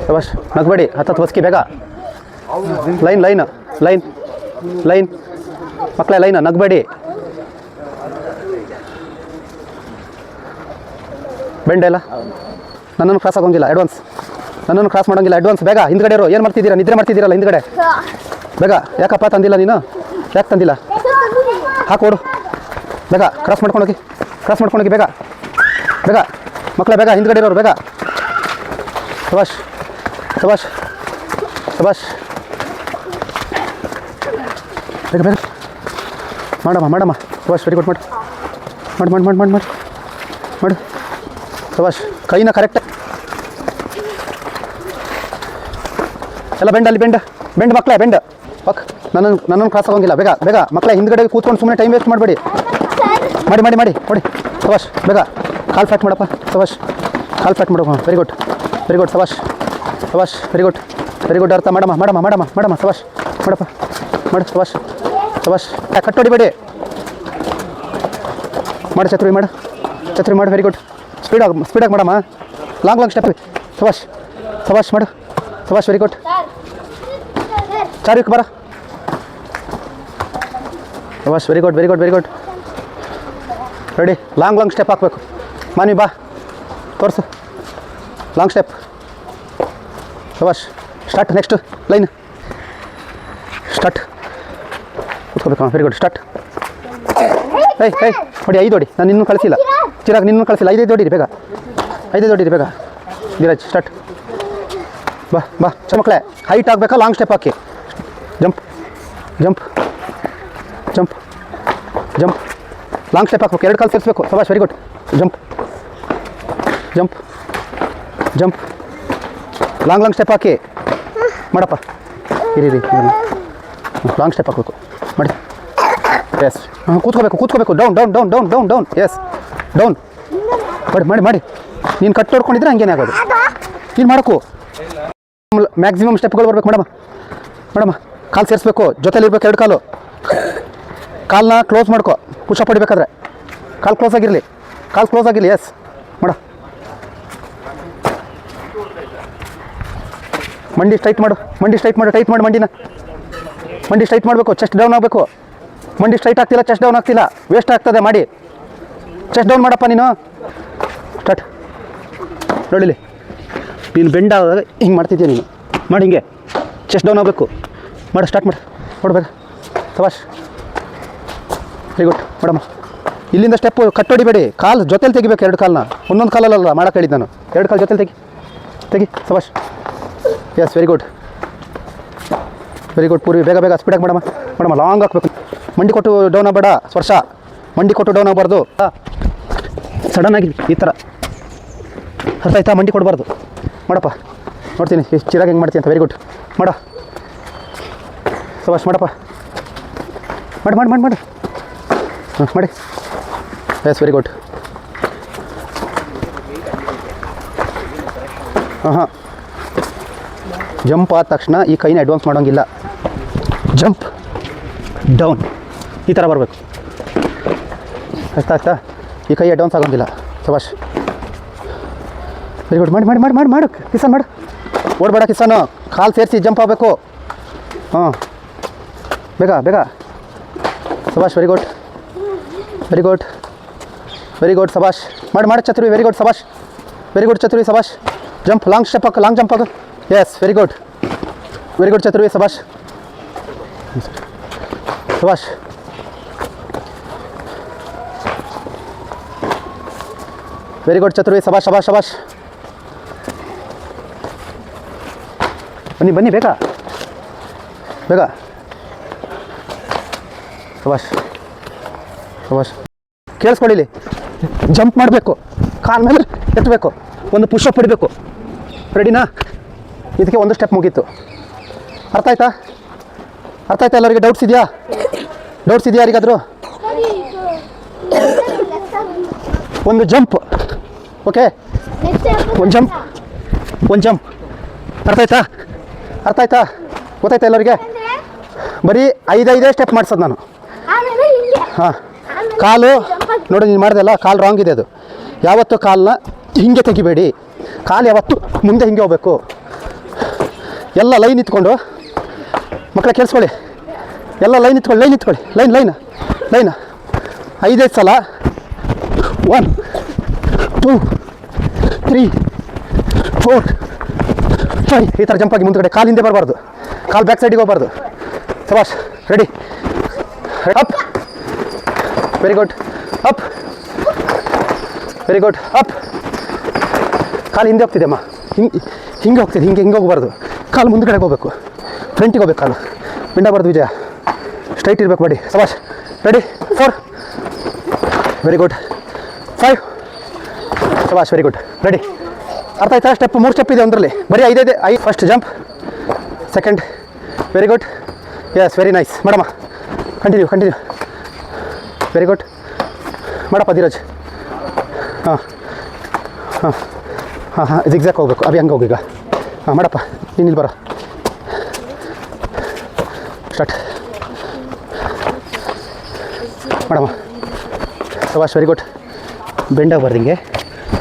ಶಬಾಷ್ ನಗಬೇಡಿ ಹತ್ತತ್ತು ಹೊಸ್ಕಿ ಬೇಗ ಲೈನ್ ಲೈನ್ ಲೈನ್ ಲೈನ್ ಮಕ್ಕಳೇ ಲೈನ್ ನಗಬೇಡಿ ಬೆಂಡೆಲ್ಲ ನನ್ನನ್ನು ಕ್ರಾಸ್ ಆಗೋಂಗಿಲ್ಲ ಅಡ್ವಾನ್ಸ್ ನನ್ನನ್ನು ಕ್ರಾಸ್ ಮಾಡೋಂಗಿಲ್ಲ ಅಡ್ವಾನ್ಸ್ ಬೇಗ ಹಿಂದ್ಗಡೆ ಇರೋ ಏನು ಮಾಡ್ತಿದ್ದೀರಾ ನಿದ್ರೆ ಮಾಡ್ತಿದ್ದೀರಲ್ಲ ಹಿಂದ್ಗಡೆ ಬೇಗ ಯಾಕಪ್ಪ ತಂದಿಲ್ಲ ನೀನು ಯಾಕೆ ತಂದಿಲ್ಲ ಹಾಕೋಡು ಬೇಗ ಕ್ರಾಸ್ ಮಾಡ್ಕೊಂಡೋಗಿ ಬೇಗ ಬೇಗ ಮಕ್ಕಳೇ ಬೇಗ ಹಿಂದ್ಗಡೆ ಇರೋರು ಬೇಗ ಶಬಾಷ್ ಶಬಾಷ್ ಶಬಾಷ್ ಬೇಗ ಬೇಗ ಮಾಡಮ್ಮ ಶಬಾಷ್ ವೆರಿ ಗುಡ್ ಮಾಡು ಶಬಾಷ್ ಕೈನ ಕರೆಕ್ಟ್ ಎಲ್ಲ ಅಲ್ಲಿ ಬೆಂಡ್ ಮಕ್ಕಳೇ ಬೆಂಡ್ ಪಕ್ ನನ್ನನ್ನು ಕ್ರಾಸ್ ಆಗೋಂಗಿಲ್ಲ ಬೇಗ ಬೇಗ ಮಕ್ಕಳೇ ಹಿಂದ್ಗಡೆ ಕೂತ್ಕೊಂಡು ಸುಮ್ಮನೆ ಟೈಮ್ ವೇಸ್ಟ್ ಮಾಡಬೇಡಿ ಮಾಡಿ ನೋಡಿ ಶಬಾಷ್ ಬೇಗ ಕಾಲ್ ಫ್ಯಾಟ್ ಮಾಡಪ್ಪ ಶಬಾಷ್ ಕಾಲ್ ಫ್ಯಾಟ್ ಮಾಡೋ ವೆರಿ ಗುಡ್ ಶಬಾಷ್ ವೆರಿ ಗುಡ್ ಅರ್ಥ ಮಾಡಮ್ಮ ಶಬಾಷ್ ಮಾಡಪ್ಪ ಮಾಡು ಶಬಾಷ್ ಕಟ್ಟೋಡಿಬೇಡಿ ಮಾಡು ಛತ್ರಿ ಮಾಡು ವೆರಿ ಗುಡ್ ಸ್ಪೀಡಾಗಿ ಮಾಡಮ್ಮ ಲಾಂಗ್ ಸ್ಟೆಪ್ ಶಬಾಷ್ ಮಾಡು ಶಬಾಷ್ ವೆರಿ ಗುಡ್ ಚಾರ್ವಿಕ್ ಬರ ಶಬಾಷ್ very good ready long step ಹಾಕಬೇಕು ಮಾನ್ವಿ ಬಾ ತೋರಿಸು ಲಾಂಗ್ ಸ್ಟೆಪ್ ಶಬಾಷ್ ಸ್ಟಾರ್ಟ್ ನೆಕ್ಸ್ಟ್ ಲೈನ್ ಸ್ಟಾರ್ಟ್ ಕೂತ್ಕೋಬೇಕು ವೆರಿ ಗುಡ್ ಸ್ಟಾರ್ಟ್ ಹೊಡಿ 5 ಹೊಡಿ ನಾನು ಇನ್ನೂ ಕಳಿಸಿಲ್ಲ ಚಿರಾಗ್ ನಿನ್ನೂ ಕಳಿಸಿಲ್ಲ 5 ಹೊಡೀರಿ ಬೇಗ 5 ಹೊಡೀರಿ ಬೇಗ ಧೀರಜ್ ಸ್ಟಾರ್ಟ್ ಬಾ ಮಕ್ಕಳೇ ಹೈಟ್ ಆಗಬೇಕಾ ಲಾಂಗ್ ಸ್ಟೆಪ್ ಹಾಕಿ ಜಂಪ್ ಲಾಂಗ್ ಸ್ಟೆಪ್ ಹಾಕ್ಬೇಕು 2 ಕಾಲು ಸೇರಿಸ್ಬೇಕು ಶಬಾಷ್ very good jump long step ಹಾಕಿ ಮಾಡಪ್ಪ ಇರಿ ಲಾಂಗ್ ಸ್ಟೆಪ್ ಹಾಕಬೇಕು ಮಾಡಿ ಎಸ್ ಕೂತ್ಕೋಬೇಕು ಡೌನ್ ಎಸ್ ಡೌನ್ ಮಾಡಿ ನೀನು ಕಟ್ ಹೊಡ್ಕೊಂಡಿದ್ರೆ ಹಂಗೇನೆ ಆಗೋದು ನೀನು ಮಾಡಕು ಮ್ಯಾಕ್ಸಿಮಮ್ ಸ್ಟೆಪ್ಗಳು ಬರ್ಬೇಕು ಮೇಡಮ ಕಾಲು ಸೇರಿಸ್ಬೇಕು ಜೊತೆಲಿ ಇರ್ಬೇಕು 2 ಕಾಲು ಕಾಲನ್ನ ಕ್ಲೋಸ್ ಮಾಡ್ಕೊ ಪುಷಪ್ ಹೊಡಿಬೇಕಾದ್ರೆ ಕಾಲು ಕ್ಲೋಸ್ ಆಗಿರಲಿ ಎಸ್ ಮಾಡ ಮಂಡಿ ಸ್ಟ್ರೈಟ್ ಮಾಡು ಟೈಟ್ ಮಾಡು ಮಂಡಿ ಸ್ಟ್ರೈಟ್ ಮಾಡಬೇಕು ಚೆಸ್ಟ್ ಡೌನ್ ಆಗಬೇಕು ಮಂಡಿ ಸ್ಟ್ರೈಟ್ ಆಗ್ತಿಲ್ಲ ಚೆಸ್ಟ್ ಡೌನ್ ಆಗ್ತಿಲ್ಲ ವೇಸ್ಟ್ ಆಗ್ತದೆ ಮಾಡಿ ಚೆಸ್ಟ್ ಡೌನ್ ಮಾಡಪ್ಪ ನೀನು ಸ್ಟಾರ್ಟ್ ನೋಡಿಲಿ ನೀನು ಬೆಂಡ್ ಆದಾಗ ಹಿಂಗೆ ಮಾಡ್ತಿದ್ದೀಯ ನೀನು ಮಾಡಿ ಹಿಂಗೆ ಚೆಸ್ಟ್ ಡೌನ್ ಆಗಬೇಕು ಮಾಡು ಸ್ಟಾರ್ಟ್ ನೋಡ್ಬೇಕು ಶಬಾಷ್ ವೆರಿ ಗುಡ್ ಮೇಡಮ್ ಇಲ್ಲಿಂದ ಸ್ಟೆಪ್ಪು ಕಟ್ಟೊಡಿಬೇಡಿ ಕಾಲು ಜೊತೆಲಿ ತೆಗಿಬೇಕು 2 ಕಾಲನ್ನ ಒಂದೊಂದು ಕಾಲಲ್ಲ ಮಾಡೋಕೆ ಹೇಳಿದ್ದು ನಾನು 2 ಕಾಲು ಜೊತೆಲಿ ತೆಗಿ ಶಬಾಷ್ ಎಸ್ ವೆರಿ ಗುಡ್ ಪೂರ್ವಿ ಬೇಗ ಸ್ಪೀಡಾಗಿ ಮೇಡಮ್ ಲಾಂಗ್ ಹಾಕ್ಬೇಕು ಮಂಡಿ ಕೊಟ್ಟು ಡೌನ್ ಆಗಬೇಡ ಸ್ಪರ್ಶ ಮಂಡಿ ಕೊಟ್ಟು ಡೌನ್ ಆಗಬಾರ್ದು ಸಡನ್ನಾಗಿ ಈ ಥರ ಅರ್ಥ ಆಯ್ತಾ ಮಂಡಿ ಕೊಡಬಾರ್ದು ಮಾಡಪ್ಪ ನೋಡ್ತೀನಿ ಚಿರಾಗಿ ಹೆಂಗೆ ಮಾಡ್ತೀನಿ ಅಂತ ವೆರಿ ಗುಡ್ ಮಾಡ ಶಬಾಷ್ ಮಾಡಪ್ಪ ಮಾಡಿ ಮಾಡಿ ಎಸ್ ವೆರಿ ಗುಡ್ ಹಾಂ ಜಂಪ್ ಆದ ತಕ್ಷಣ ಈ ಕೈನ ಅಡ್ವಾನ್ಸ್ ಮಾಡೋಂಗಿಲ್ಲ ಜಂಪ್ ಡೌನ್ ಈ ಥರ ಬರಬೇಕು ಆಯ್ತಾ ಈ ಕೈ ಅಡ್ವಾನ್ಸ್ ಆಗೋಂಗಿಲ್ಲ ಶಬಾಷ್ ವೆರಿ ಗುಡ್ ಮಾಡು ಕಿಸನ್ ಮಾಡು ಓಡಬೇಡ ಕಿಸನು ಕಾಲು ಸೇರಿಸಿ ಜಂಪ್ ಆಗಬೇಕು ಹಾಂ ಬೇಗ ಶಬಾಷ್ ವೆರಿ ಗುಡ್ ಶಬಾಷ್ ಮಾಡು ಚತುರ್ವಿ ವೆರಿ ಗುಡ್ ಶಬಾಷ್ ಚತುರ್ವಿ ಶಬಾಷ್ ಜಂಪ್ ಲಾಂಗ್ ಸ್ಟೆಪ್ ಹಾಕು ಲಾಂಗ್ ಜಂಪ್ ಹಾಕು ಎಸ್ ವೆರಿ ಗುಡ್ ಚತುರ್ವಿ ಶಬಾಷ್ ವೆರಿ ಗುಡ್ ಚತುರ್ವಿ ಶಬಾಷ್ ಬನ್ನಿ ಬೇಗ ಶಬಾಷ್ ಕೇಳಿಸ್ಕೊಳ್ಳಿಲಿ ಜಂಪ್ ಮಾಡಬೇಕು ಕಾಲ ಮೇಲೆ ಎತ್ತಬೇಕು ಒಂದು ಪುಷಪ್ ಹೊಡಿಬೇಕು ರೆಡಿನಾ ಇದಕ್ಕೆ ಒಂದು ಸ್ಟೆಪ್ ಮುಗೀತು ಅರ್ಥ ಆಯ್ತಾ ಎಲ್ಲರಿಗೆ ಡೌಟ್ಸ್ ಇದೆಯಾ ಯಾರಿಗಾದರೂ ಒಂದು ಜಂಪ್ ಓಕೆ ಒಂದು ಜಂಪ್ ಅರ್ಥ ಆಯ್ತಾ ಗೊತ್ತಾಯ್ತಾ ಎಲ್ಲರಿಗೆ ಬರೀ 5 ಸ್ಟೆಪ್ ಮಾಡ್ಸೋದು ನಾನು ಹಾಂ ಕಾಲು ನೋಡಿ ನೀನು ಮಾಡಿದೆಲ್ಲ ಕಾಲು ರಾಂಗ್ ಇದೆ ಅದು ಯಾವತ್ತೂ ಕಾಲನ್ನ ಹಿಂಗೆ ತೆಗಿಬೇಡಿ ಕಾಲು ಯಾವತ್ತು ಮುಂದೆ ಹಿಂಗೆ ಹೋಗ್ಬೇಕು ಎಲ್ಲ ಲೈನ್ ಇತ್ಕೊಂಡು ಮಕ್ಕಳ ಕೇಳಿಸ್ಕೊಳ್ಳಿ, ಎಲ್ಲ ಲೈನ್ ಇತ್ಕೊಳ್ಳಿ ಲೈನ್ 5 ಸಲ 1 2 3 4 5 ಈ ಥರ ಜಂಪ್ ಆಗಿ ಮುಂದ್ಗಡೆ ಕಾಲು ಹಿಂದೆ ಬರಬಾರ್ದು, ಕಾಲು ಬ್ಯಾಕ್ ಸೈಡಿಗೆ ಹೋಗಬಾರ್ದು. ಸಬಾಷ್, ready, up, very good, up, very good, up. ಕಾಲು ಹಿಂದೆ ಹೋಗ್ತಿದೆ ಅಮ್ಮ, ಹಿಂಗೆ ಹೋಗ್ತಿದೆ, ಹಿಂಗೆ ಹೋಗಬಾರ್ದು, ಕಾಲು ಮುಂದ್ಗಡೆ ಹೋಗ್ಬೇಕು, ಫ್ರಂಟಿಗೆ ಹೋಗ್ಬೇಕು, ಕಾಲು ಬಿಂಡಬಾರ್ದು. ವಿಜಯ ಸ್ಟ್ರೈಟ್ ಇರಬೇಕು ಬಾಡಿ. ಸಬಾಷ್, ರೆಡಿ, 4 ವೆರಿ ಗುಡ್, 5 ಸಬಾಷ್, ವೆರಿ ಗುಡ್, ರೆಡಿ. ಅರ್ಥ ಆಯ್ತಾ? ಸ್ಟೆಪ್ 3 ಸ್ಟೆಪ್ ಇದೆ ಒಂದರಲ್ಲಿ, ಬರೀ 5 first jump, second, very good, yes very nice. ಮಾಡಮ್ಮ, ಕಂಟಿನ್ಯೂ, ವೆರಿ ಗುಡ್, ಮಾಡಪ್ಪ ಧೀರಜ್. ಹಾಂ ಜಿಗ್ಜಾಕ್ ಹೋಗ್ಬೇಕು, ಅಭಿ ಹಂಗೆ ಹೋಗೀಗ. ಮಾಡಪ್ಪ, ನೀನು ಇಲ್ಲಿ ಬರೋ, ಸ್ಟಾರ್ಟ್ ಮಾಡಮ್ಮ. ಸಬಾಷ್, ವೆರಿ ಗುಡ್. ಬೆಂಡಾಗಬಾರ್ದು, ಹಿಂಗೆ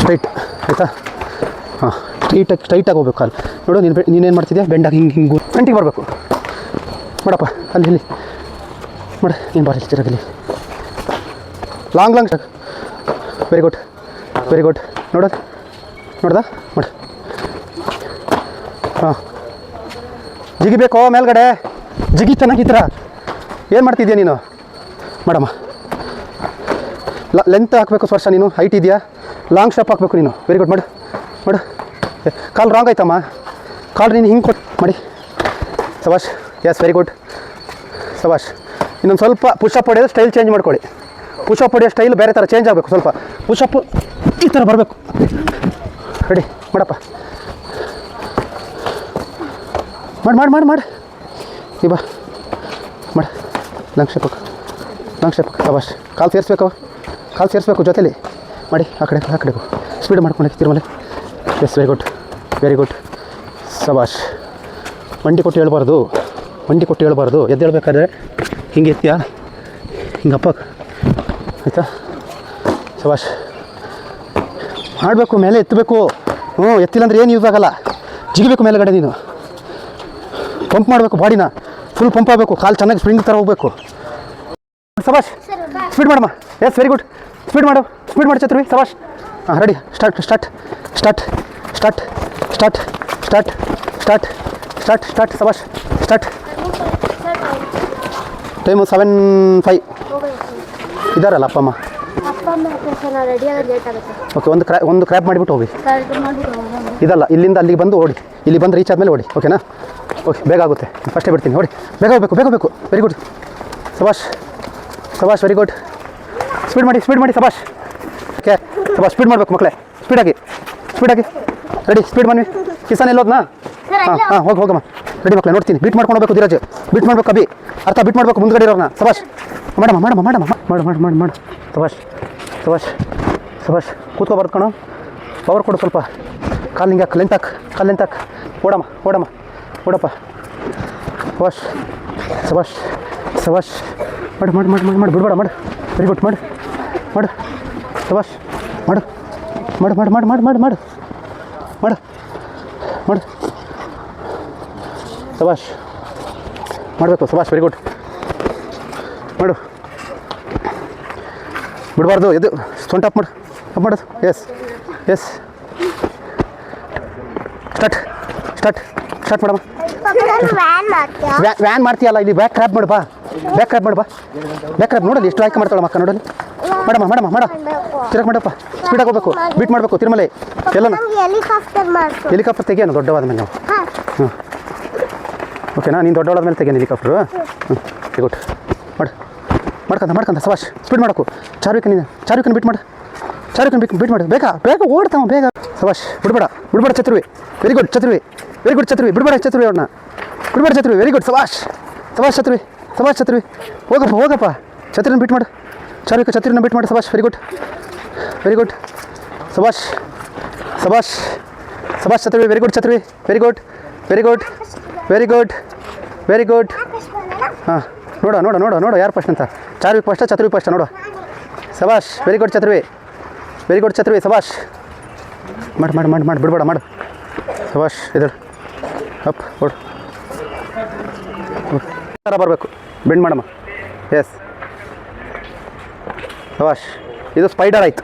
ಸ್ಟ್ರೈಟ್, ಆಯಿತಾ? ಹಾಂ, ಸ್ಟ್ರೈಟಾಗಿ ಹೋಗ್ಬೇಕು ಕಾಲು. ನೋಡು, ನೀನೇನು ಮಾಡ್ತಿದ್ಯಾ? ಬೆಂಡಾಗಿ ಹಿಂಗೆ ಫ್ರಂಟಿಗೆ ಬರಬೇಕು. ಮಾಡಪ್ಪ, ಅಲ್ಲಿ ಮಾಡ, ನೀನು ಬಾರಿ ಚಿರಾಗಲ್ಲಿ ಲಾಂಗ್ ವೆರಿ ಗುಡ್. ನೋಡ್ದ ಮಾಡು. ಹಾಂ, ಜಿಗಿಬೇಕೋ ಮೇಲ್ಗಡೆ, ಜಿಗಿತಾನಾಗಿ ಈ ಥರ. ಏನು ಮಾಡ್ತಿದ್ಯಾ ನೀನು? ಮಾಡಮ್ಮ, ಲೆಂತ್ ಹಾಕಬೇಕು ಸ್ಪರ್ಶ. ನೀನು ಹೈಟ್ ಇದೆಯಾ? ಲಾಂಗ್ ಸ್ಟೆಪ್ ಹಾಕಬೇಕು ನೀನು. ವೆರಿ ಗುಡ್, ಮಾಡು. ಕಾಲು ರಾಂಗ್ ಆಯ್ತಮ್ಮ, ಕಾಲು ನೀನು ಹಿಂಗೆ ಕೊಟ್ಟು ಮಾಡಿ. ಸಬಾಷ್, ಎಸ್ ವೆರಿ ಗುಡ್, ಸಬಾಷ್. ಇನ್ನೊಂದು ಸ್ವಲ್ಪ ಪುಷಪ್ ಹೊಡೆಯೋದು ಸ್ಟೈಲ್ ಚೇಂಜ್ ಮಾಡ್ಕೊಳ್ಳಿ. ಪುಷಪ್ ಹೊಡೆಯೋ ಸ್ಟೈಲ್ ಬೇರೆ ಥರ ಚೇಂಜ್ ಆಗಬೇಕು. ಸ್ವಲ್ಪ ಪುಷಪ್ ಈ ಥರ ಬರಬೇಕು. ರೆಡಿ, ಮಾಡಪ್ಪ, ಮಾಡಿ ಈ ಬಾ, ಮಾಡು. Long step, ಸಬಾಷ್. ಕಾಲು ಸೇರಿಸ್ಬೇಕು ಜೊತೆಲಿ ಮಾಡಿ. ಆ ಕಡೆ ಸ್ಪೀಡ್ ಮಾಡ್ಕೊಂಡು ತಿರುಮಲೆ. ಎಸ್ ವೆರಿ ಗುಡ್, ಸಬಾಷ್. ಮಂಡಿ ಕೊಟ್ಟು ಹೇಳ್ಬಾರ್ದು, ಎದ್ದೇಳ್ಬೇಕಾದ್ರೆ ಹಿಂಗೆ ಎತ್ತಿಯಾ, ಹಿಂಗಪ್ಪ, ಆಯಿತಾ? ಸಬಾಷ್. ಮಾಡಬೇಕು, ಮೇಲೆ ಎತ್ತಬೇಕು. ಎತ್ತಿಲ್ಲ ಅಂದರೆ ಏನು ಯೂಸ್ ಆಗಲ್ಲ. ಜಿಗಿಬೇಕು ಮೇಲೆಗಡೆ, ನೀನು ಪಂಪ್ ಮಾಡಬೇಕು, ಬಾಡಿನ ಫುಲ್ ಪಂಪ್ ಆಗಬೇಕು, ಕಾಲು ಚೆನ್ನಾಗಿ ಸ್ಪ್ರಿಂಗ್ ಥರ ಹೋಗಬೇಕು. ಸಬಾಷ್, ಸ್ಪೀಡ್ ಮಾಡಮ್ಮ. ಎಸ್ ವೆರಿ ಗುಡ್, ಸ್ಪೀಡ್ ಮಾಡು ಚತುರ್ವಿ. ಸಬಾಷ್. ಹಾಂ, ರೆಡಿ, ಸ್ಟಾರ್ಟ್. ಸಬಾಷ್, ಸ್ಟಾರ್ಟ್. ಟೈಮು 7:05 ಇದ್ದಾರಲ್ಲ ಅಪ್ಪ ಅಮ್ಮ. ಓಕೆ, ಒಂದು ಕ್ರ್ಯಾಬ್ ಮಾಡಿಬಿಟ್ಟು ಹೋಗಿ. ಇದಲ್ಲ, ಇಲ್ಲಿಂದ ಅಲ್ಲಿಗೆ ಬಂದು ಓಡಿ, ಇಲ್ಲಿ ಬಂದು ರೀಚ್ ಆದಮೇಲೆ ಓಡಿ. ಓಕೆನಾ? ಓಕೆ, ಬೇಗ ಆಗುತ್ತೆ. ಫಸ್ಟೇ ಬಿಡ್ತೀನಿ, ಓಡಿ. ಬೇಗ ಹೋಗಬೇಕು. ವೆರಿ ಗುಡ್, ಸಬಾಷ್, ವೆರಿ ಗುಡ್. ಸ್ಪೀಡ್ ಮಾಡಿ ಸಬಾಷ್. ಓಕೆ, ಸಬಾಷ್. ಸ್ಪೀಡ್ ಮಾಡಬೇಕು ಮಕ್ಕಳೇ, ಸ್ಪೀಡಾಗಿ. ರೆಡಿ, ಸ್ಪೀಡ್ ಬನ್ನಿ. ಕಿಸಾನ್ ಎಲ್ಲೋದ್ನಾ? ಹಾಂ, ಹೋಗಮ್ಮ. ರೆಡಿ ಮಕ್ಕಳೇ, ನೋಡ್ತೀನಿ. ಬೀಟ್ ಮಾಡ್ಕೊಂಡು ಹೋಗ್ಬೇಕು ಧೀರಜ್, ಬೀಟ್ ಮಾಡ್ಬೇಕು ಅಭಿ. ಅರ್ಥ ಬೀಟ್ ಮಾಡಬೇಕು ಮುಂದ್ಗಡೆ ಇರೋರ್ನ. ಸಬಾಷ್, ಮಾಡಮ್ಮ. ಮಾಡು. ಸಬಾಷ್. ಕೂತ್ಕೋಬಾರ್ದು ಕಣೋ, ಪವರ್ ಕೊಡು ಸ್ವಲ್ಪ. ಕಾಲು ಹಿಂಗೆ ಹಾಕು, ಲೆಂತ್ ಹಾಕು. ಓಡಪ್ಪ. ಸಬಾಷ್. ಮಾಡು. ಬಿಡ್ಬೇಡ, ಮಾಡು. ವೆರಿ ಗುಡ್, ಮಾಡು. ಸಬಾಷ್, ಮಾಡು. ಸಬಾಷ್. ಮಾಡಬೇಕು ಸಬಾಷ್, ವೆರಿ ಗುಡ್. ಮಾಡು, ಬಿಡಬಾರ್ದು. ಎದು ಸೊಂಟ ಅಪ್ ಮಾಡೋದು. ಎಸ್ ಸ್ಟಾರ್ಟ್ ಮಾಡಮ್ಮ. ವ್ಯಾನ್ ಮಾಡ್ತೀಯಲ್ಲ, ಇಲ್ಲಿ ಬ್ಯಾಕ್ ಕ್ರ್ಯಾಪ್ ಮಾಡು ಬಾ. ನೋಡಲ್ಲಿ ಎಷ್ಟು ಆಯ್ಕೆ ಮಾಡ್ತಾಳೆ ಮಕ್ಕ. ನೋಡಲ್ಲಿ ಮಾಡಮ್ಮ. ತಿರಕ್ ಮಾಡಪ್ಪ. ಸ್ಪೀಡಾಗಿ ಹೋಗ್ಬೇಕು, ಬೀಟ್ ಮಾಡಬೇಕು ತಿರುಮಲೆ ಎಲ್ಲ. ಹೆಲಿಕಾಪ್ಟರ್ ತೆಗಿಯೋಣ ದೊಡ್ಡವಾದ ಮೇಲೆ ನಾವು. ಹ್ಞೂ, ಓಕೆನಾ? ನೀನು ದೊಡ್ಡವಾದ ಮೇಲೆ ತೆಗಿಯೋಣ ಹೆಲಿಕಾಪ್ಟರು. Very good. ಮಾಡ್ಕೊಂತ ಸಬಾಷ್. ಸ್ಪೀಡ್ ಮಾಡಬೇಕು. ಚಾರುವಿಕನ್ ಬೀಟ್ ಮಾಡು. ಬೇಗ ಓಡ್ತಾವ ಬೇಗ. ಸಬಾಷ್. ಬಿಡ್ಬೇಡ ಚತುರ್ವಿ. Very good ಚತುರ್ವಿ. ಬಿಡ್ಬೇಡ ಚತುರ್ವಿ ಅವ್ರನ್ನ. Very good. ಸಬಾಷ್ ಚತುರ್ವಿ. ಹೋಗಪ್ಪ. ಚತುರಿನ ಬೀಟ್ ಮಾಡು. ಚತುರಿನ ಬೀಟ್ ಮಾಡು. ಸಬಾಷ್. Very good. ಸಬಾಷ್ ಚತುರ್ವಿ. Very good. ಹಾಂ, ನೋಡು ಯಾರು ಫಸ್ಟ್ ಅಂತ. ಚಾರ್ವಿ ಫಸ್ಟ, ಚತುರ್ವಿ ಫಸ್ಟ ನೋಡು. ಸಬಾಷ್. Very good Chaturvi. ಸಬಾಷ್. ಮಾಡು. ಬಿಡ್ಬೇಡ, ಮಾಡು. ಸಬಾಷ್. ಅಪ್ ಕೊಡು ಥರ ಬರಬೇಕು ಬೆಂಡ್ ಮಾಡಮ್ಮ ಎಸ್ ಶಬಾಷ್ ಇದು ಸ್ಪೈಡರ್ ಆಯ್ತು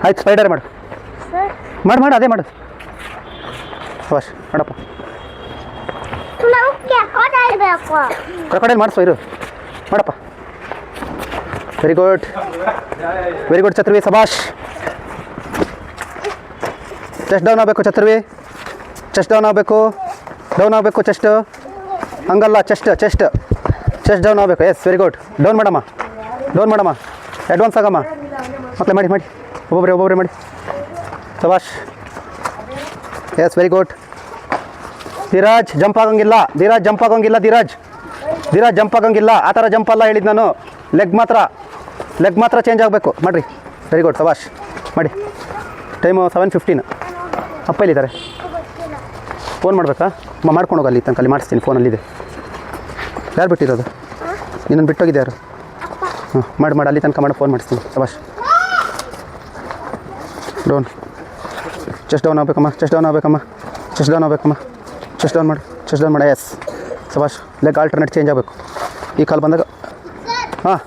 ಆಯ್ತು ಸ್ಪೈಡರ್ ಮಾಡು ಮಾಡು ಅದೇ ಮಾಡು ಶಬಾಷ್ ಮಾಡಪ್ಪ ಕ್ರೊಕೊಡೈಲ್ ಮಾಡಿಸು ಇರು ಮಾಡಪ್ಪ ವೆರಿ ಗುಡ್ ಛತ್ರವಿ ಶಬಾಷ್ ಚೆಸ್ಟ್ ಡೌನ್ ಆಗಬೇಕು ಛತ್ರವಿ ಚೆಸ್ಟ್ ಡೌನ್ ಆಗಬೇಕು ಚೆಸ್ಟ್ ಹಂಗಲ್ಲ ಚೆಸ್ಟ್ ಡೌನ್ ಆಗಬೇಕು ಎಸ್ ವೆರಿ ಗುಡ್ ಡೌನ್ ಮಾಡಮ್ಮ ಅಡ್ವಾನ್ಸ್ ಆಗಮ್ಮ ಮಕ್ಕಳೇ ಮಾಡಿ ಒಬ್ಬೊಬ್ಬರೇ ಮಾಡಿ ಶಬಾಷ್ yes very good Dheeraj jump ಆಗಂಗಿಲ್ಲ ಧೀರಾಜ್ ಜಂಪ್ ಆಗಂಗಿಲ್ಲ ಆ ಥರ ಜಂಪ್ ಅಲ್ಲ ಹೇಳಿದ್ದು ನಾನು ಲೆಗ್ ಮಾತ್ರ ಚೇಂಜ್ ಆಗಬೇಕು ಮಾಡಿರಿ ವೆರಿ ಗುಡ್ ಶಬಾಷ್ ಮಾಡಿ ಟೈಮು 7:15 ಅಪ್ಪ ಇಲ್ಲಿದ್ದಾರೆ ಫೋನ್ ಮಾಡಬೇಕಾ ಮಾಡ್ಕೊಂಡು ಹೋಗಲ್ಲಿ ತನಕ ಅಲ್ಲಿ ಮಾಡಿಸ್ತೀನಿ ಫೋನಲ್ಲಿದೆ ಯಾರು ಬಿಟ್ಟಿರೋದು ನಿನ್ನನ್ನು ಬಿಟ್ಟೋಗಿದೆ ಯಾರು ಹಾಂ ಮಾಡಿ ಅಲ್ಲಿ ತನಕ ಮಾಡಿ ಫೋನ್ ಮಾಡಿಸ್ತೀನಿ ಶಬಾಷ್ ಚೆಸ್ಟ್ ಡೌನ್ ಆಗಬೇಕಮ್ಮ ಚೆಸ್ಟ್ ಡೌನ್ ಮಾಡು ಎಸ್ ಶಬಾಷ್ ಲೆಗ್ ಆಲ್ಟರ್ನೇಟ್ ಚೇಂಜ್ ಆಗಬೇಕು ಈ ಕಾಲು ಬಂದಾಗ ಹಾಂ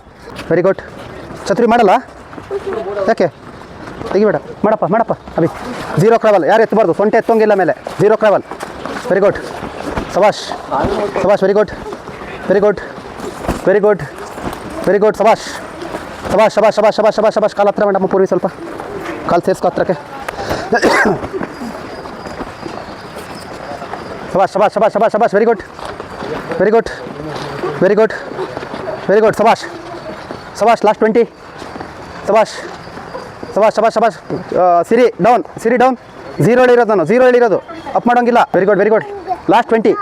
ವೆರಿ ಗುಡ್ ಛತ್ರಿ ಮಾಡಲ್ಲ ಯಾಕೆ ತೆಗಿಬೇಡ ಮಾಡಪ್ಪ ಅಭಿ 0 ಕ್ರಾವಲ್ ಯಾರು ಎತ್ತಬಾರ್ದು ಸೊಂಟೆ ಎತ್ತೋಂಗಿಲ್ಲ ಮೇಲೆ 0 ಕ್ರಾವಲ್ ವೆರಿ ಗುಡ್ ಶಬಾಷ್ ವೆರಿ ಗುಡ್ ಶಬಾಷ್ ಕಾಲು ಹತ್ರ ಮೇಡಮ್ಮ ಪೂರ್ವಿ ಸ್ವಲ್ಪ ಕಾಲು ಸೇರಿಸ್ಕೊ ಹತ್ರಕ್ಕೆ ಶಬಾಷ್ ವೆರಿ ಗುಡ್ ಶಬಾಷ್ ಲಾಸ್ಟ್ 20 ಶಬಾಷ್ ಸಿರಿ ಡೌನ್ 0 ಹೇಳಿರೋದು ಅಪ್ ಮಾಡೋಂಗಿಲ್ಲ ವೆರಿ ಗುಡ್ ಲಾಸ್ಟ್ 20